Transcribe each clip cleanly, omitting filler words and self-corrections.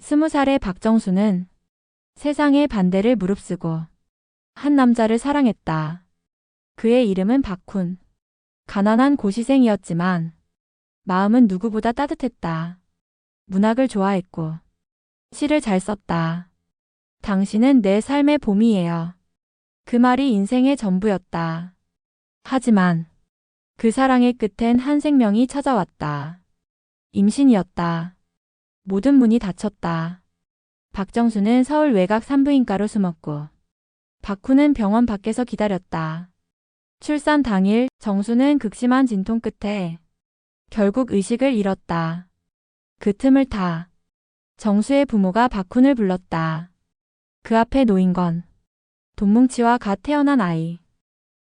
20살의 박정수는 세상의 반대를 무릅쓰고 한 남자를 사랑했다. 그의 이름은 박훈. 가난한 고시생이었지만 마음은 누구보다 따뜻했다. 문학을 좋아했고 시를 잘 썼다. 당신은 내 삶의 봄이에요. 그 말이 인생의 전부였다. 하지만 그 사랑의 끝엔 한 생명이 찾아왔다. 임신이었다. 모든 문이 닫혔다. 박정수는 서울 외곽 산부인과로 숨었고 박훈은 병원 밖에서 기다렸다. 출산 당일 정수는 극심한 진통 끝에 결국 의식을 잃었다. 그 틈을 타 정수의 부모가 박훈을 불렀다. 그 앞에 놓인 건 돈뭉치와 갓 태어난 아이.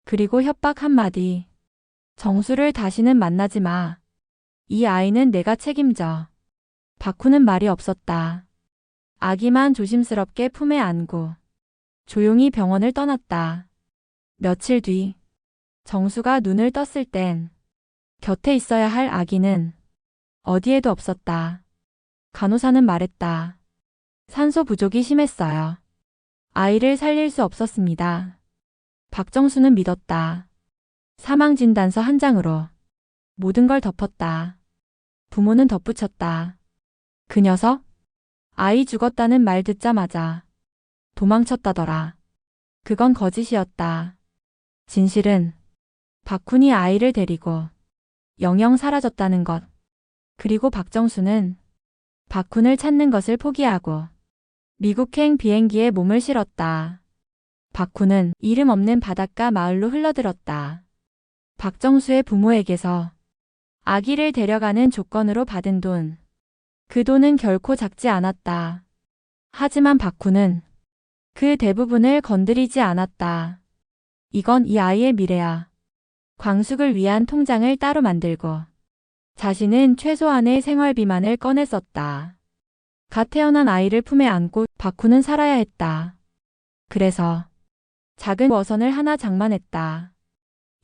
그리고 협박 한마디. 정수를 다시는 만나지 마. 이 아이는 내가 책임져. 박훈은 말이 없었다. 아기만 조심스럽게 품에 안고 조용히 병원을 떠났다. 며칠 뒤 정수가 눈을 떴을 땐 곁에 있어야 할 아기는 어디에도 없었다. 간호사는 말했다. 산소 부족이 심했어요. 아이를 살릴 수 없었습니다. 박정수는 믿었다. 사망진단서 한 장으로 모든 걸 덮었다. 부모는 덧붙였다. 그 녀석? 아이 죽었다는 말 듣자마자 도망쳤다더라. 그건 거짓이었다. 진실은 박훈이 아이를 데리고 영영 사라졌다는 것. 그리고 박정수는 박훈을 찾는 것을 포기하고 미국행 비행기에 몸을 실었다. 박훈은 이름 없는 바닷가 마을로 흘러들었다. 박정수의 부모에게서 아기를 데려가는 조건으로 받은 돈. 그 돈은 결코 작지 않았다. 하지만 박훈은 그 대부분을 건드리지 않았다. 이건 이 아이의 미래야. 광숙을 위한 통장을 따로 만들고 자신은 최소한의 생활비만을 꺼내 썼다. 갓 태어난 아이를 품에 안고 박훈은 살아야 했다. 그래서 작은 어선을 하나 장만했다.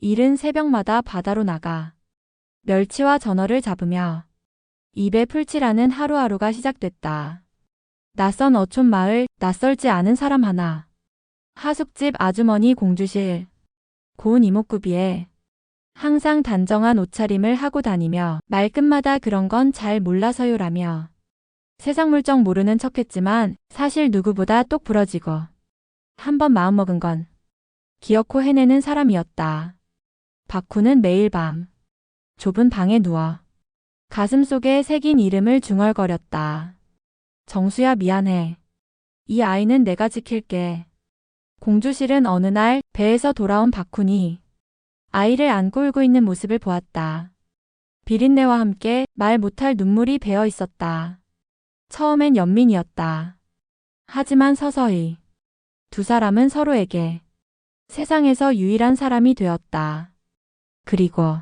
이른 새벽마다 바다로 나가 멸치와 전어를 잡으며 입에 풀칠하는 하루하루가 시작됐다. 낯선 어촌 마을, 낯설지 않은 사람 하나. 하숙집 아주머니 공주실. 고운 이목구비에 항상 단정한 옷차림을 하고 다니며 말끝마다 그런 건 잘 몰라서요라며 세상 물정 모르는 척했지만 사실 누구보다 똑 부러지고 한번 마음먹은 건 기어코 해내는 사람이었다. 박훈은 매일 밤 좁은 방에 누워 가슴 속에 새긴 이름을 중얼거렸다. 정수야 미안해. 이 아이는 내가 지킬게. 공주실은 어느 날 배에서 돌아온 박훈이 아이를 안고 울고 있는 모습을 보았다. 비린내와 함께 말 못할 눈물이 배어 있었다. 처음엔 연민이었다. 하지만 서서히 두 사람은 서로에게 세상에서 유일한 사람이 되었다. 그리고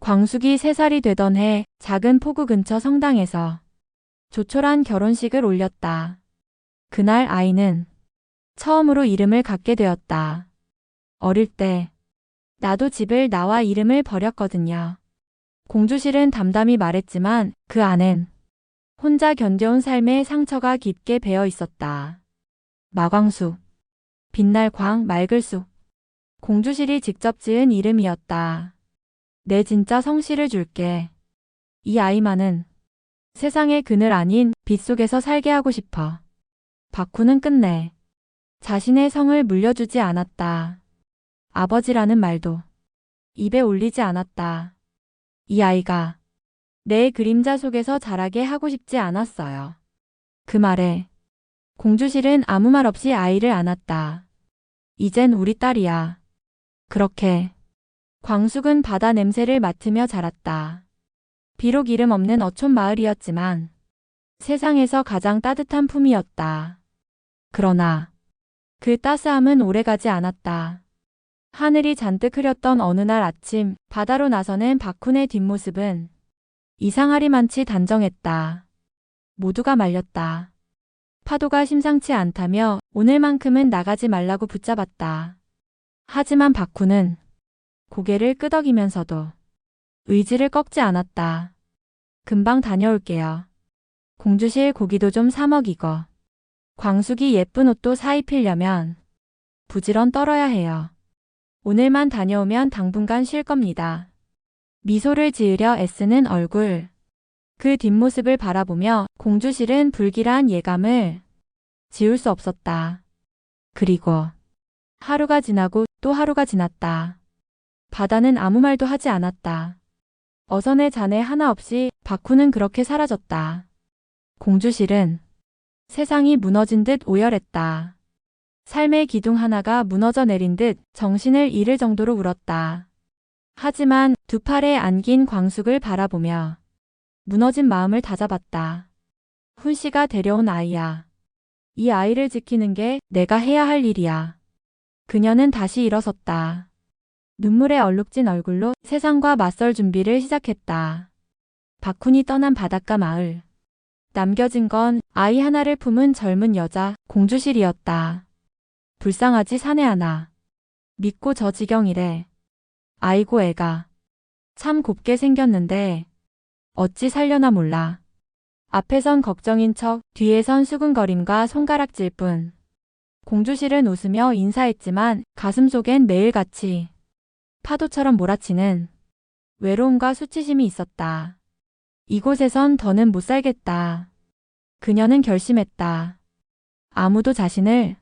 광숙이 3살이 되던 해 작은 포구 근처 성당에서 조촐한 결혼식을 올렸다. 그날 아이는 처음으로 이름을 갖게 되었다. 어릴 때 나도 집을 나와 이름을 버렸거든요. 공주실은 담담히 말했지만 그 안엔 혼자 견뎌온 삶의 상처가 깊게 배어 있었다. 마광숙, 빛날 광 맑을숙. 공주실이 직접 지은 이름이었다. 내 진짜 성씨를 줄게. 이 아이만은 세상의 그늘 아닌 빛 속에서 살게 하고 싶어. 박훈은 끝내 자신의 성을 물려주지 않았다. 아버지라는 말도 입에 올리지 않았다. 이 아이가 내 그림자 속에서 자라게 하고 싶지 않았어요. 그 말에 공주실은 아무 말 없이 아이를 안았다. 이젠 우리 딸이야. 그렇게 광숙은 바다 냄새를 맡으며 자랐다. 비록 이름 없는 어촌 마을이었지만 세상에서 가장 따뜻한 품이었다. 그러나 그 따스함은 오래가지 않았다. 하늘이 잔뜩 흐렸던 어느 날 아침 바다로 나서는 박훈의 뒷모습은 이상하리만치 단정했다. 모두가 말렸다. 파도가 심상치 않다며 오늘만큼은 나가지 말라고 붙잡았다. 하지만 박훈은 고개를 끄덕이면서도 의지를 꺾지 않았다. 금방 다녀올게요. 공주실 고기도 좀 사 먹이고 광숙이 예쁜 옷도 사 입히려면 부지런 떨어야 해요. 오늘만 다녀오면 당분간 쉴 겁니다. 미소를 지으려 애쓰는 얼굴. 그 뒷모습을 바라보며 공주실은 불길한 예감을 지울 수 없었다. 그리고 하루가 지나고 또 하루가 지났다. 바다는 아무 말도 하지 않았다. 어선의 잔해 하나 없이 박훈은 그렇게 사라졌다. 공주실은 세상이 무너진 듯 오열했다. 삶의 기둥 하나가 무너져 내린 듯 정신을 잃을 정도로 울었다. 하지만 두 팔에 안긴 광숙을 바라보며 무너진 마음을 다잡았다. 훈씨가 데려온 아이야. 이 아이를 지키는 게 내가 해야 할 일이야. 그녀는 다시 일어섰다. 눈물에 얼룩진 얼굴로 세상과 맞설 준비를 시작했다. 박훈이 떠난 바닷가 마을. 남겨진 건 아이 하나를 품은 젊은 여자 공주실이었다. 불쌍하지 사내 하나. 믿고 저 지경이래. 아이고 애가. 참 곱게 생겼는데 어찌 살려나 몰라. 앞에선 걱정인 척 뒤에선 수근거림과 손가락질 뿐. 공주실은 웃으며 인사했지만 가슴속엔 매일같이 파도처럼 몰아치는 외로움과 수치심이 있었다. 이곳에선 더는 못 살겠다. 그녀는 결심했다. 아무도 자신을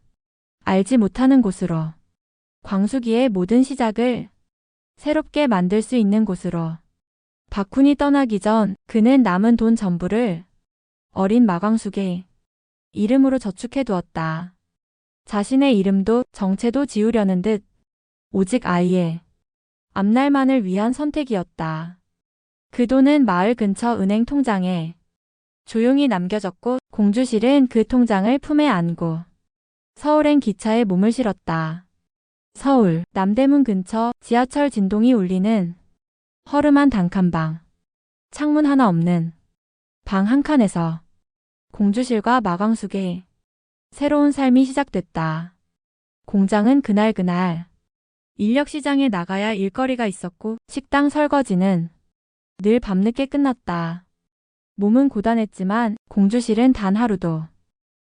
알지 못하는 곳으로. 광숙이의 모든 시작을 새롭게 만들 수 있는 곳으로. 박훈이 떠나기 전 그는 남은 돈 전부를 어린 마광숙의 이름으로 저축해 두었다. 자신의 이름도 정체도 지우려는 듯 오직 아이의 앞날만을 위한 선택이었다. 그 돈은 마을 근처 은행 통장에 조용히 남겨졌고 공주실은 그 통장을 품에 안고 서울행 기차에 몸을 실었다. 서울 남대문 근처 지하철 진동이 울리는 허름한 단칸방. 창문 하나 없는 방 한 칸에서 공주실과 마광숙의 새로운 삶이 시작됐다. 공장은 그날 인력시장에 나가야 일거리가 있었고 식당 설거지는 늘 밤늦게 끝났다. 몸은 고단했지만 공주실은 단 하루도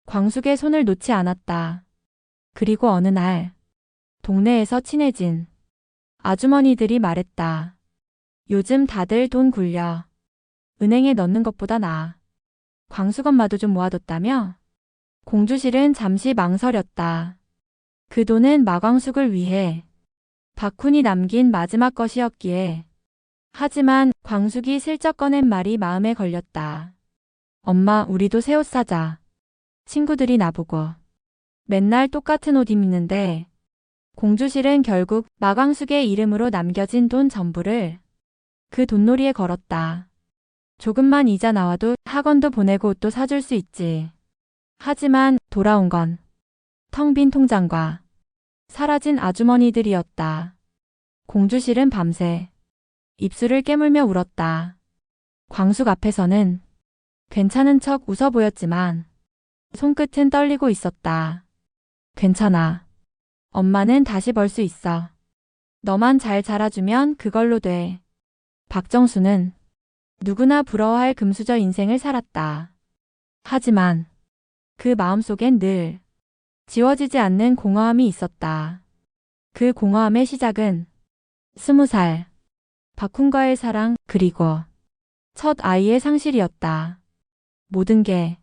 광숙의 손을 놓지 않았다. 그리고 어느 날 동네에서 친해진 아주머니들이 말했다. 요즘 다들 돈 굴려 은행에 넣는 것보다 나아. 광숙 엄마도 좀 모아뒀다며? 공주실은 잠시 망설였다. 그 돈은 마광숙을 위해 박훈이 남긴 마지막 것이었기에. 하지만 광숙이 슬쩍 꺼낸 말이 마음에 걸렸다. 엄마, 우리도 새 옷 사자. 친구들이 나보고 맨날 똑같은 옷 입는데. 공주실은 결국 마광숙의 이름으로 남겨진 돈 전부를 그 돈놀이에 걸었다. 조금만 이자 나와도 학원도 보내고 옷도 사줄 수 있지. 하지만 돌아온 건 텅 빈 통장과 사라진 아주머니들이었다. 공주실은 밤새 입술을 깨물며 울었다. 광숙 앞에서는 괜찮은 척 웃어 보였지만 손끝은 떨리고 있었다. 괜찮아. 엄마는 다시 벌 수 있어. 너만 잘 자라주면 그걸로 돼. 박정수는 누구나 부러워할 금수저 인생을 살았다. 하지만 그 마음속엔 늘 지워지지 않는 공허함이 있었다. 그 공허함의 시작은 20살 박훈과의 사랑 그리고 첫 아이의 상실이었다. 모든 게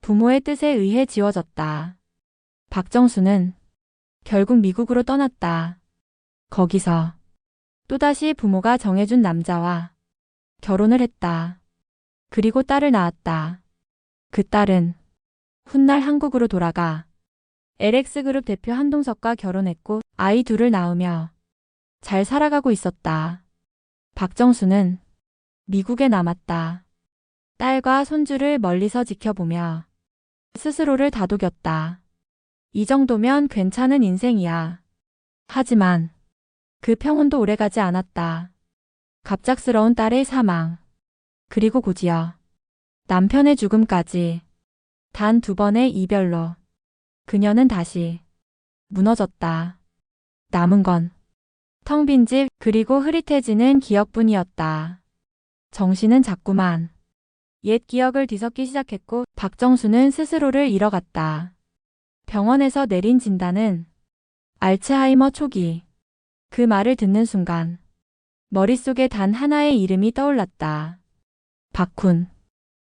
부모의 뜻에 의해 지워졌다. 박정수는 결국 미국으로 떠났다. 거기서 또다시 부모가 정해준 남자와 결혼을 했다. 그리고 딸을 낳았다. 그 딸은 훗날 한국으로 돌아가 LX그룹 대표 한동석과 결혼했고 아이 둘을 낳으며 잘 살아가고 있었다. 박정수는 미국에 남았다. 딸과 손주를 멀리서 지켜보며 스스로를 다독였다. 이 정도면 괜찮은 인생이야. 하지만 그 평온도 오래가지 않았다. 갑작스러운 딸의 사망, 그리고 곧이어 남편의 죽음까지 단 2번의 이별로 그녀는 다시 무너졌다. 남은 건 텅 빈 집 그리고 흐릿해지는 기억뿐이었다. 정신은 자꾸만 옛 기억을 뒤섞기 시작했고 박정수는 스스로를 잃어갔다. 병원에서 내린 진단은 알츠하이머 초기. 그 말을 듣는 순간 머릿속에 단 하나의 이름이 떠올랐다. 박훈.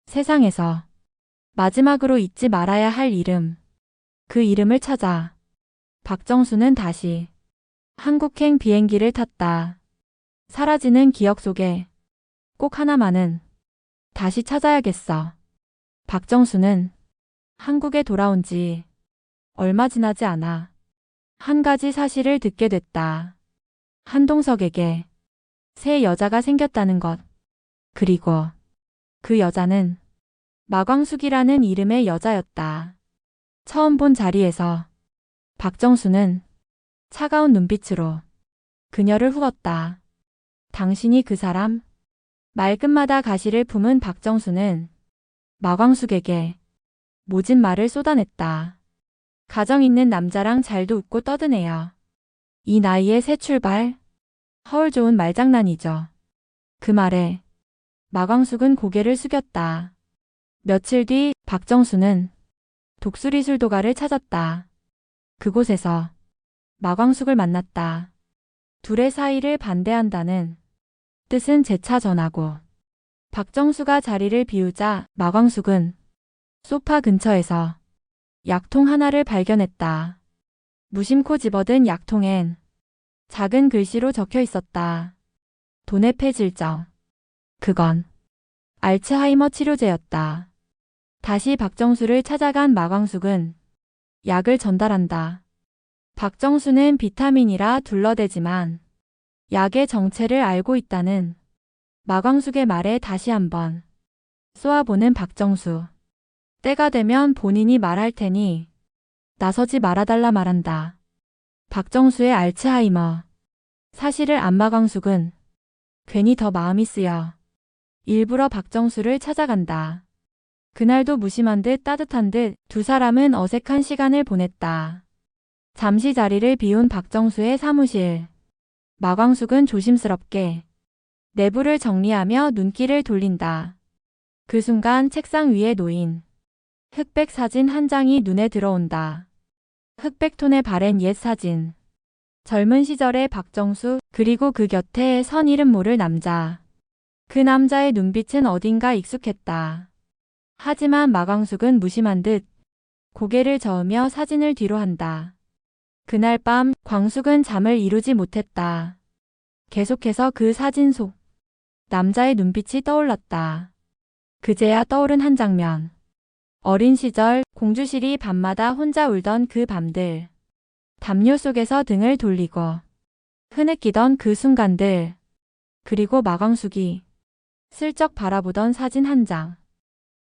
세상에서 마지막으로 잊지 말아야 할 이름. 그 이름을 찾아 박정수는 다시 한국행 비행기를 탔다. 사라지는 기억 속에 꼭 하나만은 다시 찾아야겠어. 박정수는 한국에 돌아온 지 얼마 지나지 않아 한 가지 사실을 듣게 됐다. 한동석에게 새 여자가 생겼다는 것. 그리고 그 여자는 마광숙이라는 이름의 여자였다. 처음 본 자리에서 박정수는 차가운 눈빛으로 그녀를 후었다. 당신이 그 사람? 말끝마다 가시를 품은 박정수는 마광숙에게 모진 말을 쏟아냈다. 가정 있는 남자랑 잘도 웃고 떠드네요. 이 나이에 새 출발? 허울 좋은 말장난이죠. 그 말에 마광숙은 고개를 숙였다. 며칠 뒤 박정수는 독수리 술도가를 찾았다. 그곳에서 마광숙을 만났다. 둘의 사이를 반대한다는 뜻은 재차 전하고 박정수가 자리를 비우자 마광숙은 소파 근처에서 약통 하나를 발견했다. 무심코 집어든 약통엔 작은 글씨로 적혀 있었다. 돈의 폐질정. 그건 알츠하이머 치료제였다. 다시 박정수를 찾아간 마광숙은 약을 전달한다. 박정수는 비타민이라 둘러대지만 약의 정체를 알고 있다는 마광숙의 말에 다시 한번 쏘아보는 박정수. 때가 되면 본인이 말할 테니 나서지 말아달라 말한다. 박정수의 알츠하이머. 사실을 안 마광숙은 괜히 더 마음이 쓰여 일부러 박정수를 찾아간다. 그날도 무심한 듯 따뜻한 듯 두 사람은 어색한 시간을 보냈다. 잠시 자리를 비운 박정수의 사무실. 마광숙은 조심스럽게 내부를 정리하며 눈길을 돌린다. 그 순간 책상 위에 놓인 흑백 사진 한 장이 눈에 들어온다. 흑백 톤에 바랜 옛 사진. 젊은 시절의 박정수, 그리고 그 곁에 선 이름 모를 남자. 그 남자의 눈빛은 어딘가 익숙했다. 하지만 마광숙은 무심한 듯 고개를 저으며 사진을 뒤로 한다. 그날 밤 광숙은 잠을 이루지 못했다. 계속해서 그 사진 속 남자의 눈빛이 떠올랐다. 그제야 떠오른 한 장면. 어린 시절 공주실이 밤마다 혼자 울던 그 밤들. 담요 속에서 등을 돌리고 흐느끼던 그 순간들. 그리고 마광숙이 슬쩍 바라보던 사진 한 장.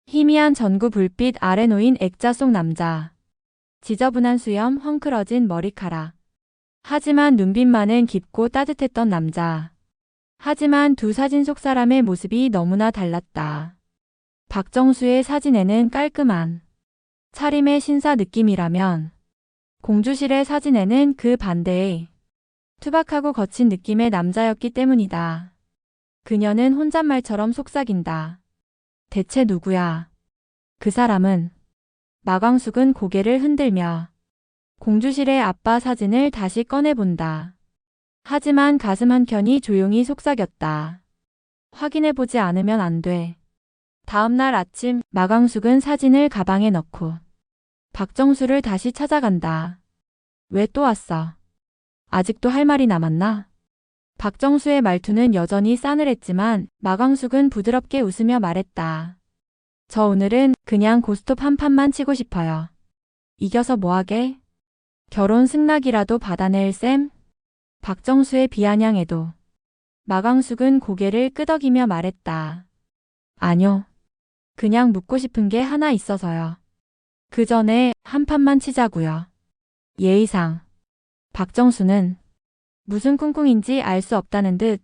희미한 전구 불빛 아래 놓인 액자 속 남자. 지저분한 수염, 헝클어진 머리카락. 하지만 눈빛만은 깊고 따뜻했던 남자. 하지만 두 사진 속 사람의 모습이 너무나 달랐다. 박정수의 사진에는 깔끔한 차림의 신사 느낌이라면 공주실의 사진에는 그 반대의 투박하고 거친 느낌의 남자였기 때문이다. 그녀는 혼잣말처럼 속삭인다. 대체 누구야? 그 사람은? 마광숙은 고개를 흔들며 공주실의 아빠 사진을 다시 꺼내본다. 하지만 가슴 한켠이 조용히 속삭였다. 확인해보지 않으면 안 돼. 다음 날 아침 마광숙은 사진을 가방에 넣고 박정수를 다시 찾아간다. 왜 또 왔어? 아직도 할 말이 남았나? 박정수의 말투는 여전히 싸늘했지만 마광숙은 부드럽게 웃으며 말했다. 저 오늘은 그냥 고스톱 한 판만 치고 싶어요. 이겨서 뭐하게? 결혼 승낙이라도 받아낼 셈? 박정수의 비아냥에도 마광숙은 고개를 끄덕이며 말했다. 아뇨. 그냥 묻고 싶은 게 하나 있어서요. 그 전에 한 판만 치자고요. 예의상. 박정수는 무슨 꿍꿍인지 알 수 없다는 듯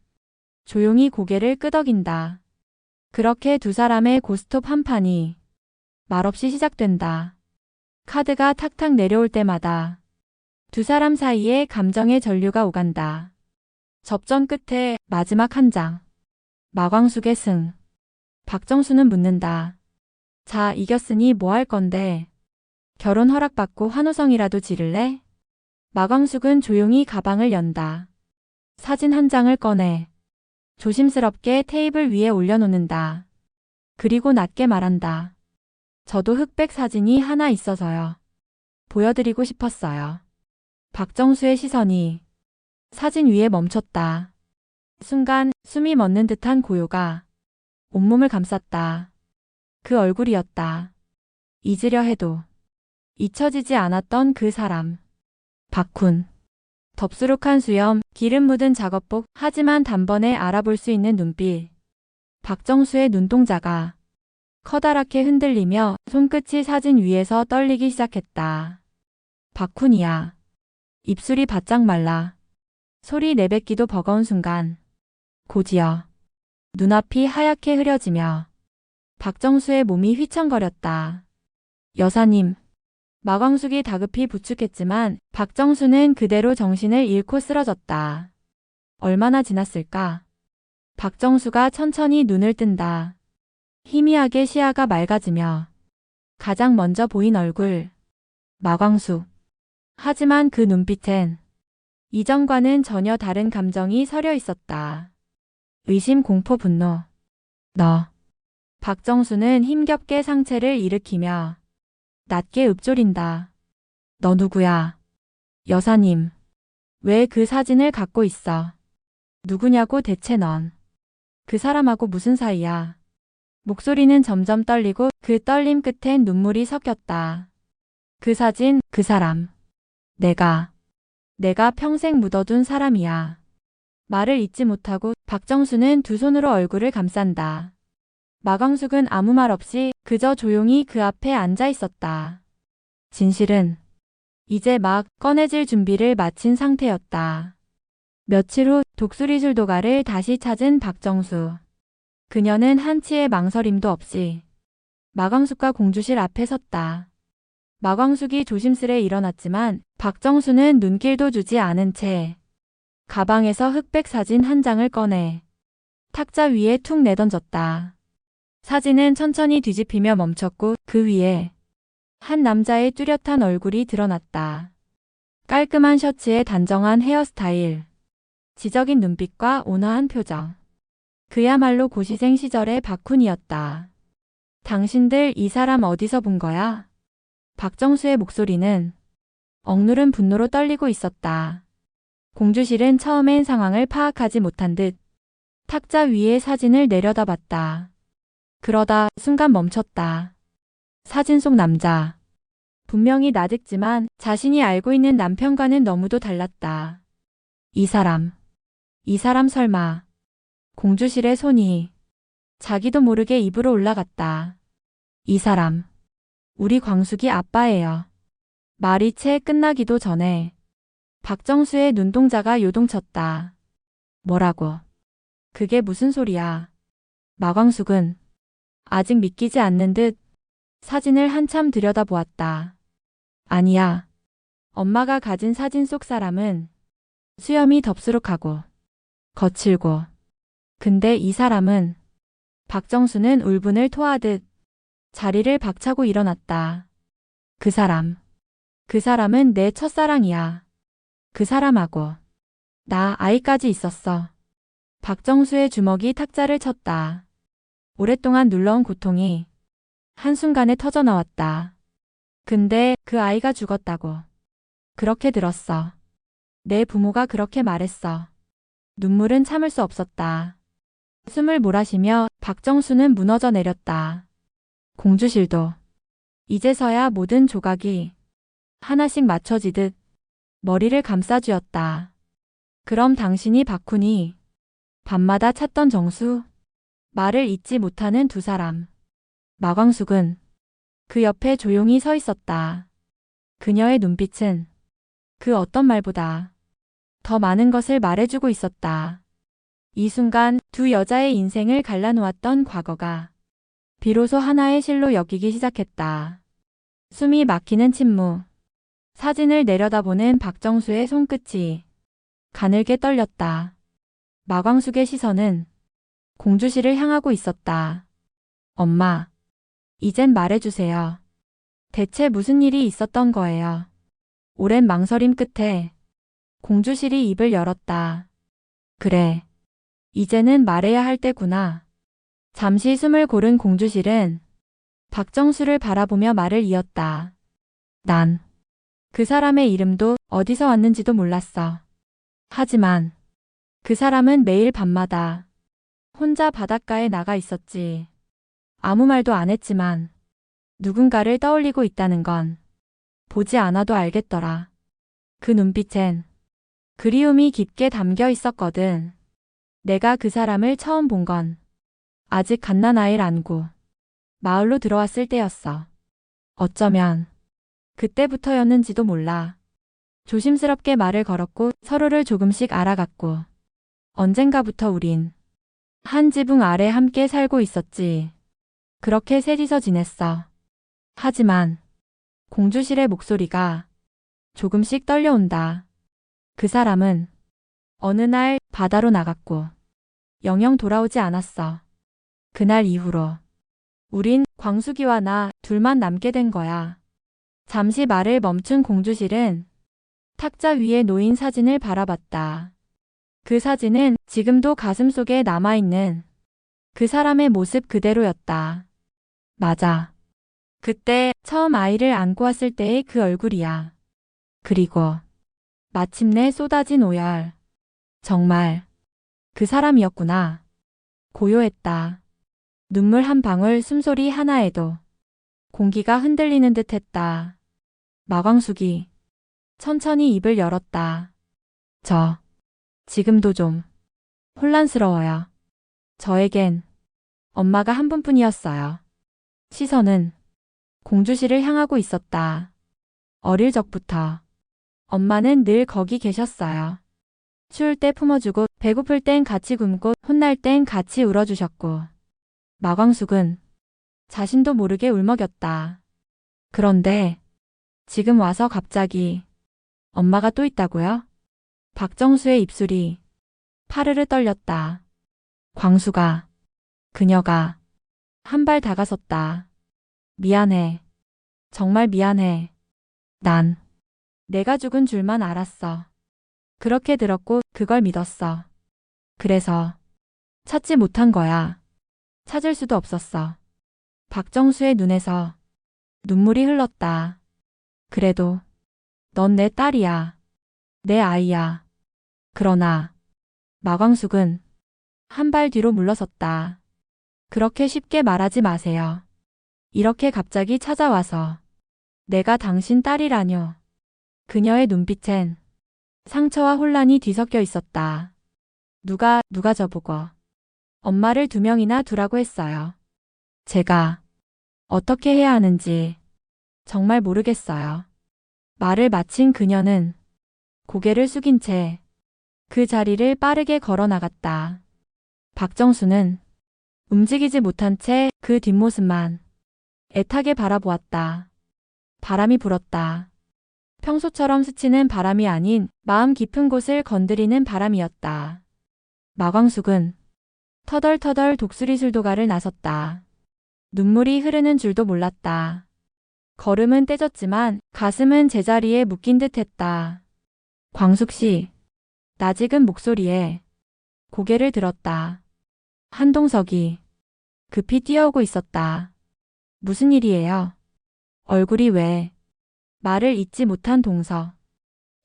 조용히 고개를 끄덕인다. 그렇게 두 사람의 고스톱 한 판이 말없이 시작된다. 카드가 탁탁 내려올 때마다 두 사람 사이에 감정의 전류가 오간다. 접전 끝에 마지막 한 장. 마광숙의 승. 박정수는 묻는다. 자, 이겼으니 뭐 할 건데? 결혼 허락받고 환호성이라도 지를래? 마광숙은 조용히 가방을 연다. 사진 한 장을 꺼내 조심스럽게 테이블 위에 올려놓는다. 그리고 낮게 말한다. 저도 흑백 사진이 하나 있어서요. 보여드리고 싶었어요. 박정수의 시선이 사진 위에 멈췄다. 순간 숨이 멎는 듯한 고요가 온몸을 감쌌다. 그 얼굴이었다. 잊으려 해도 잊혀지지 않았던 그 사람. 박훈. 덥수룩한 수염, 기름 묻은 작업복, 하지만 단번에 알아볼 수 있는 눈빛. 박정수의 눈동자가 커다랗게 흔들리며 손끝이 사진 위에서 떨리기 시작했다. 박훈이야. 입술이 바짝 말라. 소리 내뱉기도 버거운 순간. 곧이어 눈앞이 하얗게 흐려지며 박정수의 몸이 휘청거렸다. 여사님. 마광숙이 다급히 부축했지만 박정수는 그대로 정신을 잃고 쓰러졌다. 얼마나 지났을까? 박정수가 천천히 눈을 뜬다. 희미하게 시야가 맑아지며 가장 먼저 보인 얼굴. 마광숙. 하지만 그 눈빛엔 이전과는 전혀 다른 감정이 서려 있었다. 의심, 공포, 분노. 너. 박정수는 힘겹게 상체를 일으키며 낮게 읊조린다. 너 누구야? 여사님. 왜 그 사진을 갖고 있어? 누구냐고 대체 넌. 그 사람하고 무슨 사이야? 목소리는 점점 떨리고 그 떨림 끝엔 눈물이 섞였다. 그 사진, 그 사람. 내가 평생 묻어둔 사람이야. 말을 잇지 못하고 박정수는 두 손으로 얼굴을 감싼다. 마광숙은 아무 말 없이 그저 조용히 그 앞에 앉아 있었다. 진실은 이제 막 꺼내질 준비를 마친 상태였다. 며칠 후 독수리술 도가를 다시 찾은 박정수. 그녀는 한치의 망설임도 없이 마광숙과 공주실 앞에 섰다. 마광숙이 조심스레 일어났지만 박정수는 눈길도 주지 않은 채 가방에서 흑백 사진 한 장을 꺼내 탁자 위에 툭 내던졌다. 사진은 천천히 뒤집히며 멈췄고 그 위에 한 남자의 뚜렷한 얼굴이 드러났다. 깔끔한 셔츠에 단정한 헤어스타일, 지적인 눈빛과 온화한 표정. 그야말로 고시생 시절의 박훈이었다. 당신들 이 사람 어디서 본 거야? 박정수의 목소리는 억누른 분노로 떨리고 있었다. 공주실은 처음엔 상황을 파악하지 못한 듯 탁자 위에 사진을 내려다봤다. 그러다 순간 멈췄다. 사진 속 남자. 분명히 낯익지만 자신이 알고 있는 남편과는 너무도 달랐다. 이 사람 설마. 공주실의 손이 자기도 모르게 입으로 올라갔다. 이 사람. 우리 광숙이 아빠예요. 말이 채 끝나기도 전에 박정수의 눈동자가 요동쳤다. 뭐라고? 그게 무슨 소리야? 마광숙은 아직 믿기지 않는 듯 사진을 한참 들여다보았다. 아니야. 엄마가 가진 사진 속 사람은 수염이 덥수룩하고 거칠고. 근데 이 사람은. 박정수는 울분을 토하듯 자리를 박차고 일어났다. 그 사람은 내 첫사랑이야. 그 사람하고 나 아이까지 있었어. 박정수의 주먹이 탁자를 쳤다. 오랫동안 눌러온 고통이 한순간에 터져나왔다. 근데 그 아이가 죽었다고. 그렇게 들었어. 내 부모가 그렇게 말했어. 눈물은 참을 수 없었다. 숨을 몰아쉬며 박정수는 무너져 내렸다. 공주실도 이제서야 모든 조각이 하나씩 맞춰지듯 머리를 감싸쥐었다. 그럼 당신이 박훈이 밤마다 찾던 정수? 말을 잇지 못하는 두 사람. 마광숙은 그 옆에 조용히 서 있었다. 그녀의 눈빛은 그 어떤 말보다 더 많은 것을 말해주고 있었다. 이 순간 두 여자의 인생을 갈라놓았던 과거가 비로소 하나의 실로 엮이기 시작했다. 숨이 막히는 침묵. 사진을 내려다보는 박정수의 손끝이 가늘게 떨렸다. 마광숙의 시선은 공주실을 향하고 있었다. 엄마, 이젠 말해주세요. 대체 무슨 일이 있었던 거예요? 오랜 망설임 끝에 공주실이 입을 열었다. 그래, 이제는 말해야 할 때구나. 잠시 숨을 고른 공주실은 박정수를 바라보며 말을 이었다. 난 그 사람의 이름도 어디서 왔는지도 몰랐어. 하지만 그 사람은 매일 밤마다 혼자 바닷가에 나가 있었지. 아무 말도 안 했지만 누군가를 떠올리고 있다는 건 보지 않아도 알겠더라. 그 눈빛엔 그리움이 깊게 담겨 있었거든. 내가 그 사람을 처음 본 건 아직 갓난아이를 안고 마을로 들어왔을 때였어. 어쩌면 그때부터였는지도 몰라. 조심스럽게 말을 걸었고 서로를 조금씩 알아갔고 언젠가부터 우린 한 지붕 아래 함께 살고 있었지. 그렇게 셋이서 지냈어. 하지만 공주실의 목소리가 조금씩 떨려온다. 그 사람은 어느 날 바다로 나갔고 영영 돌아오지 않았어. 그날 이후로 우린 광숙이와 나 둘만 남게 된 거야. 잠시 말을 멈춘 공주실은 탁자 위에 놓인 사진을 바라봤다. 그 사진은 지금도 가슴속에 남아있는 그 사람의 모습 그대로였다. 맞아. 그때 처음 아이를 안고 왔을 때의 그 얼굴이야. 그리고 마침내 쏟아진 오열. 정말 그 사람이었구나. 고요했다. 눈물 한 방울, 숨소리 하나에도 공기가 흔들리는 듯 했다. 마광숙이 천천히 입을 열었다. 지금도 좀 혼란스러워요. 저에겐 엄마가 한 분뿐이었어요. 시선은 공주실을 향하고 있었다. 어릴 적부터 엄마는 늘 거기 계셨어요. 추울 때 품어주고 배고플 땐 같이 굶고 혼날 땐 같이 울어주셨고 마광숙은 자신도 모르게 울먹였다. 그런데 지금 와서 갑자기 엄마가 또 있다고요? 박정수의 입술이 파르르 떨렸다. 광수가, 그녀가 한 발 다가섰다. 미안해. 정말 미안해. 난 내가 죽은 줄만 알았어. 그렇게 들었고 그걸 믿었어. 그래서 찾지 못한 거야. 찾을 수도 없었어. 박정수의 눈에서 눈물이 흘렀다. 그래도 넌 내 딸이야. 내 아이야. 그러나 마광숙은 한 발 뒤로 물러섰다. 그렇게 쉽게 말하지 마세요. 이렇게 갑자기 찾아와서 내가 당신 딸이라뇨. 그녀의 눈빛엔 상처와 혼란이 뒤섞여 있었다. 누가 저보고 엄마를 2명이나 두라고 했어요. 제가 어떻게 해야 하는지 정말 모르겠어요. 말을 마친 그녀는 고개를 숙인 채 그 자리를 빠르게 걸어 나갔다. 박정수는 움직이지 못한 채 그 뒷모습만 애타게 바라보았다. 바람이 불었다. 평소처럼 스치는 바람이 아닌 마음 깊은 곳을 건드리는 바람이었다. 마광숙은 터덜터덜 독수리술도가를 나섰다. 눈물이 흐르는 줄도 몰랐다. 걸음은 떼졌지만 가슴은 제자리에 묶인 듯 했다. 광숙 씨, 낯익은 목소리에 고개를 들었다. 한동석이 급히 뛰어오고 있었다. 무슨 일이에요? 얼굴이 왜? 말을 잇지 못한 동서.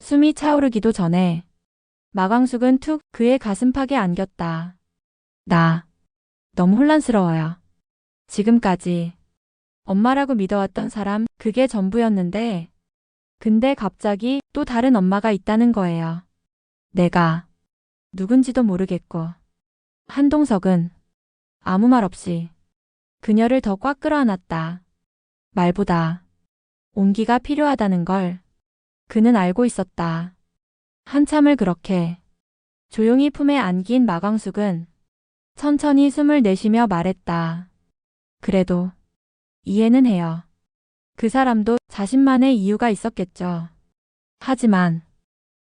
숨이 차오르기도 전에 마광숙은 툭 그의 가슴팍에 안겼다. 나 너무 혼란스러워요. 지금까지 엄마라고 믿어왔던 사람 그게 전부였는데 근데 갑자기 또 다른 엄마가 있다는 거예요. 내가 누군지도 모르겠고. 한동석은 아무 말 없이 그녀를 더 꽉 끌어안았다. 말보다 온기가 필요하다는 걸 그는 알고 있었다. 한참을 그렇게 조용히 품에 안긴 마광숙은 천천히 숨을 내쉬며 말했다. 그래도 이해는 해요. 그 사람도 자신만의 이유가 있었겠죠. 하지만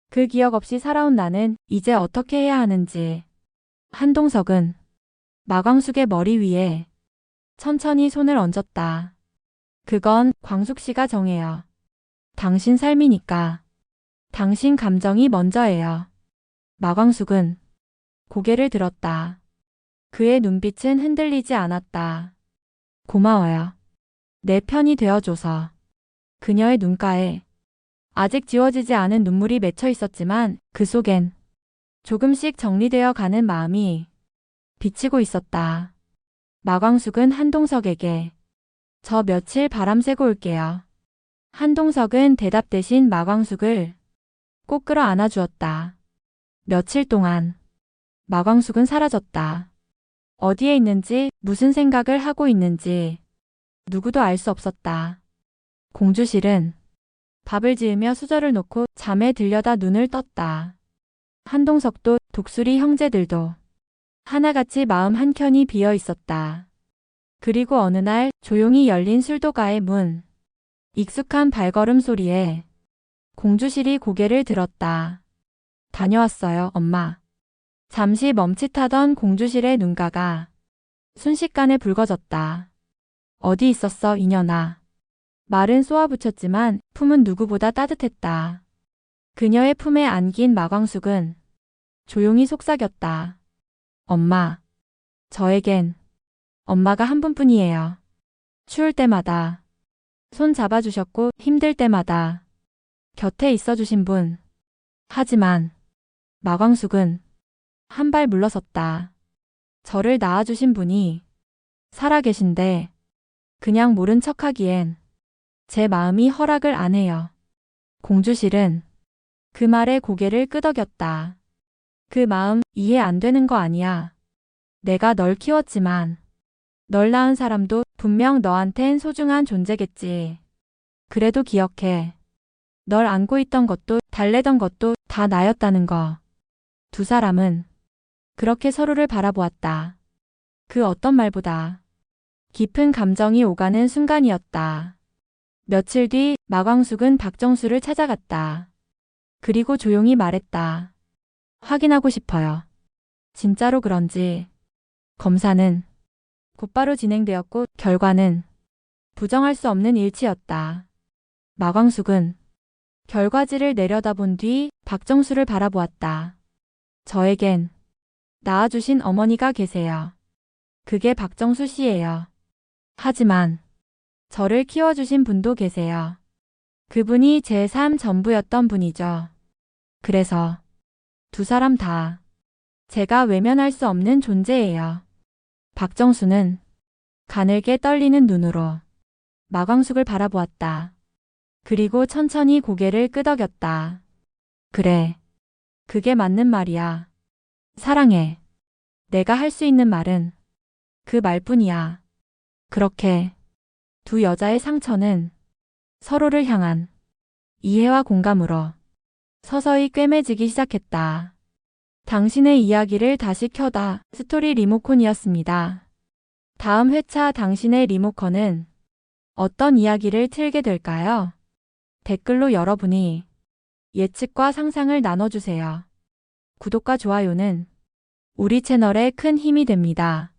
그 기억 없이 살아온 나는 이제 어떻게 해야 하는지. 한동석은 마광숙의 머리 위에 천천히 손을 얹었다. 그건 광숙 씨가 정해요. 당신 삶이니까. 당신 감정이 먼저예요. 마광숙은 고개를 들었다. 그의 눈빛은 흔들리지 않았다. 고마워요. 내 편이 되어줘서. 그녀의 눈가에 아직 지워지지 않은 눈물이 맺혀 있었지만 그 속엔 조금씩 정리되어 가는 마음이 비치고 있었다. 마광숙은 한동석에게 저 며칠 바람 쐬고 올게요. 한동석은 대답 대신 마광숙을 꼭 끌어 안아 주었다. 며칠 동안 마광숙은 사라졌다. 어디에 있는지, 무슨 생각을 하고 있는지 누구도 알 수 없었다. 공주실은 밥을 지으며 수저를 놓고 잠에 들려다 눈을 떴다. 한동석도 독수리 형제들도 하나같이 마음 한켠이 비어 있었다. 그리고 어느 날 조용히 열린 술도가의 문. 익숙한 발걸음 소리에 공주실이 고개를 들었다. 다녀왔어요, 엄마. 잠시 멈칫하던 공주실의 눈가가 순식간에 붉어졌다. 어디 있었어, 이년아. 말은 쏘아붙였지만 품은 누구보다 따뜻했다. 그녀의 품에 안긴 마광숙은 조용히 속삭였다. 엄마. 저에겐 엄마가 한 분뿐이에요. 추울 때마다 손 잡아주셨고 힘들 때마다 곁에 있어주신 분. 하지만 마광숙은 한 발 물러섰다. 저를 낳아주신 분이 살아계신데 그냥 모른 척하기엔 제 마음이 허락을 안 해요. 공주실은 그 말에 고개를 끄덕였다. 그 마음 이해 안 되는 거 아니야. 내가 널 키웠지만 널 낳은 사람도 분명 너한텐 소중한 존재겠지. 그래도 기억해. 널 안고 있던 것도 달래던 것도 다 나였다는 거. 두 사람은 그렇게 서로를 바라보았다. 그 어떤 말보다 깊은 감정이 오가는 순간이었다. 며칠 뒤 마광숙은 박정수를 찾아갔다. 그리고 조용히 말했다. 확인하고 싶어요. 진짜로 그런지. 검사는 곧바로 진행되었고 결과는 부정할 수 없는 일치였다. 마광숙은 결과지를 내려다본 뒤 박정수를 바라보았다. 저에겐 낳아주신 어머니가 계세요. 그게 박정수 씨예요. 하지만 저를 키워주신 분도 계세요. 그분이 제 삶 전부였던 분이죠. 그래서 두 사람 다 제가 외면할 수 없는 존재예요. 박정수는 가늘게 떨리는 눈으로 마광숙을 바라보았다. 그리고 천천히 고개를 끄덕였다. 그래. 그게 맞는 말이야. 사랑해. 내가 할 수 있는 말은 그 말뿐이야. 그렇게 두 여자의 상처는 서로를 향한 이해와 공감으로 서서히 꿰매지기 시작했다. 당신의 이야기를 다시 켜다 스토리 리모컨이었습니다. 다음 회차 당신의 리모컨은 어떤 이야기를 틀게 될까요? 댓글로 여러분이 예측과 상상을 나눠주세요. 구독과 좋아요는 우리 채널에 큰 힘이 됩니다.